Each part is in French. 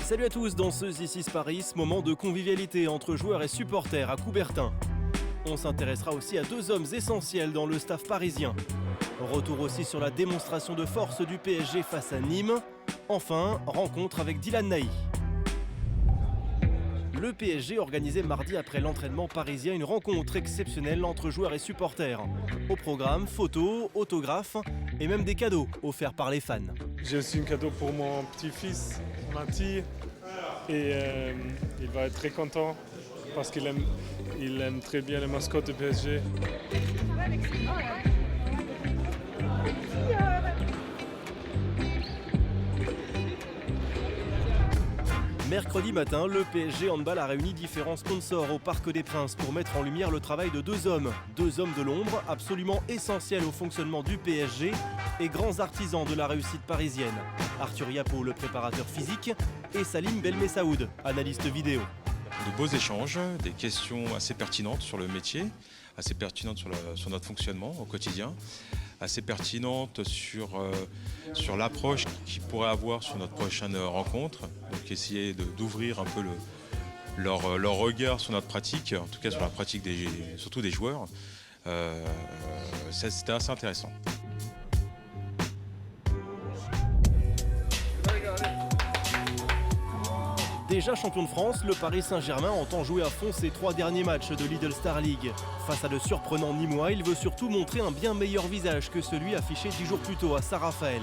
Salut à tous, dans ce This is Paris, moment de convivialité entre joueurs et supporters à Coubertin. On s'intéressera aussi à deux hommes essentiels dans le staff parisien. Retour aussi sur la démonstration de force du PSG face à Nîmes. Enfin, rencontre avec Dylan Nahi. Le PSG organisait mardi après l'entraînement parisien une rencontre exceptionnelle entre joueurs et supporters. Au programme, photos, autographes et même des cadeaux offerts par les fans. J'ai aussi un cadeau pour mon petit-fils, Mati, et il va être très content parce qu'il aime très bien les mascottes du PSG. Mercredi matin, le PSG Handball a réuni différents sponsors au Parc des Princes pour mettre en lumière le travail de deux hommes de l'ombre, absolument essentiels au fonctionnement du PSG et grands artisans de la réussite parisienne. Arthur Yapo, le préparateur physique, et Salim Belmessaoud, analyste vidéo. De beaux échanges, des questions assez pertinentes sur le métier, assez pertinentes sur notre fonctionnement au quotidien, assez pertinentes sur l'approche qu'ils pourraient avoir sur notre prochaine rencontre. Donc essayer d'ouvrir un peu leur regard sur notre pratique, en tout cas sur la pratique surtout des joueurs. C'était assez intéressant. Déjà champion de France, le Paris Saint-Germain entend jouer à fond ses 3 derniers matchs de Lidl Star League. Face à de surprenants Nîmois, il veut surtout montrer un bien meilleur visage que celui affiché 10 jours plus tôt à Saint-Raphaël.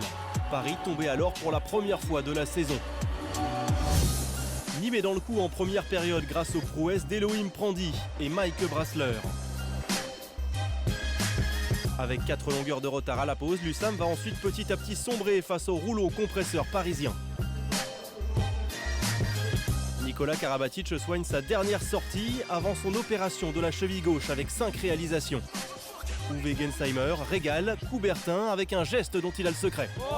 Paris tombait alors pour la première fois de la saison. Nîmes est dans le coup en première période grâce aux prouesses d'Elohim Prandi et Mike Brassler. Avec 4 longueurs de retard à la pause, l'USAM va ensuite petit à petit sombrer face au rouleau compresseur parisien. Nicolas Karabatic soigne sa dernière sortie avant son opération de la cheville gauche avec 5 réalisations. Uwe Gensheimer régale Coubertin avec un geste dont il a le secret. Oh,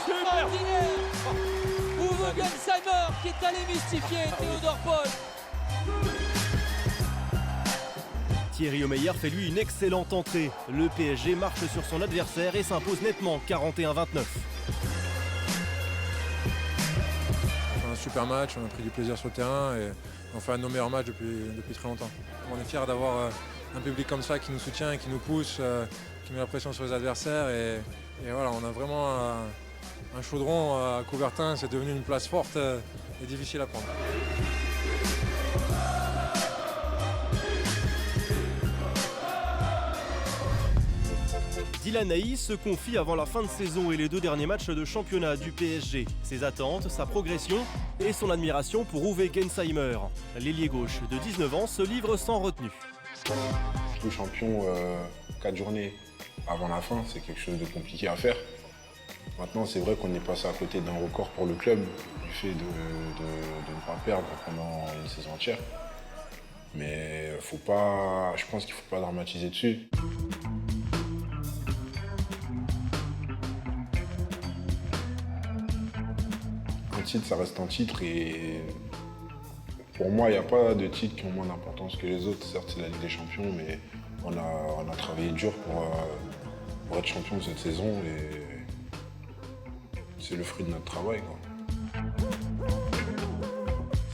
extraordinaire! Uwe Gensheimer qui est allé mystifier Théodore Paul. Thierry Omeyer fait lui une excellente entrée. Le PSG marche sur son adversaire et s'impose nettement 41-29. Un super match, on a pris du plaisir sur le terrain et on fait un de nos meilleurs matchs depuis très longtemps. On est fiers d'avoir un public comme ça qui nous soutient, qui nous pousse, qui met la pression sur les adversaires et voilà, on a vraiment un chaudron à Coubertin, c'est devenu une place forte et difficile à prendre. Dylan Nahi se confie avant la fin de saison et les 2 derniers matchs de championnat du PSG. Ses attentes, sa progression et son admiration pour Uwe Gensheimer. L'ailier gauche de 19 ans se livre sans retenue. Le champion 4 journées avant la fin, c'est quelque chose de compliqué à faire. Maintenant, c'est vrai qu'on est passé à côté d'un record pour le club du fait de ne pas perdre pendant une saison entière. Mais je pense qu'il ne faut pas dramatiser dessus. Un titre, ça reste un titre et pour moi, il n'y a pas de titres qui ont moins d'importance que les autres. Certes, c'est la Ligue des Champions, mais on a travaillé dur pour être champion de cette saison et c'est le fruit de notre travail, quoi.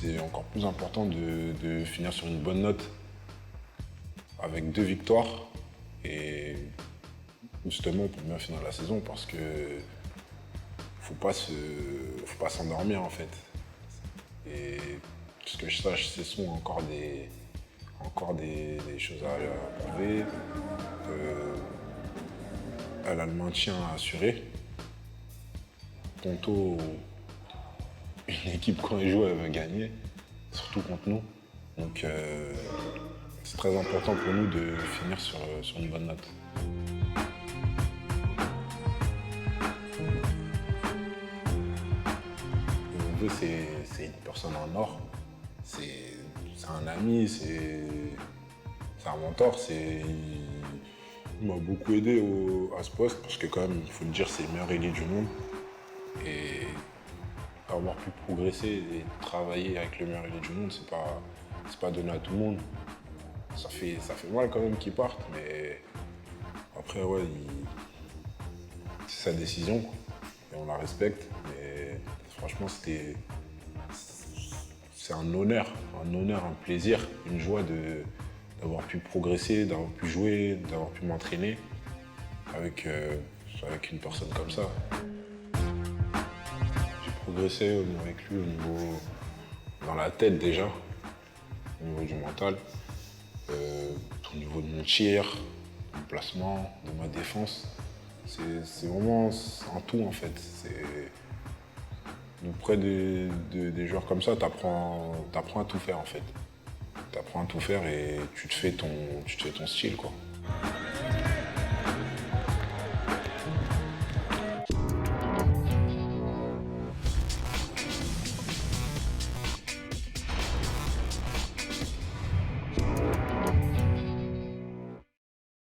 C'est encore plus important de finir sur une bonne note avec 2 victoires et justement pour bien finir la saison parce que faut pas s'endormir en fait. Et ce que je sache, ce sont encore des choses à prouver. Elle a le maintien à assurer. Ponto, une équipe quand elle joue, elle veut gagner, surtout contre nous. Donc c'est très important pour nous de finir sur une bonne note. C'est une personne en or, c'est un ami, c'est un mentor, il m'a beaucoup aidé à ce poste parce que quand même, il faut le dire, c'est le meilleur ailier du monde. Et avoir pu progresser et travailler avec le meilleur ailier du monde, c'est pas donné à tout le monde. Ça fait mal quand même qu'il parte, mais après ouais, c'est sa décision et on la respecte. Mais franchement, c'était c'est un honneur, un plaisir, une joie d'avoir pu progresser, d'avoir pu jouer, d'avoir pu m'entraîner avec une personne comme ça. J'ai progressé avec lui dans la tête déjà, au niveau du mental, au niveau de mon tir, de mon placement, de ma défense. C'est vraiment un tout en fait. Auprès des joueurs comme ça, t'apprends à tout faire en fait. T'apprends à tout faire et tu te fais ton style quoi.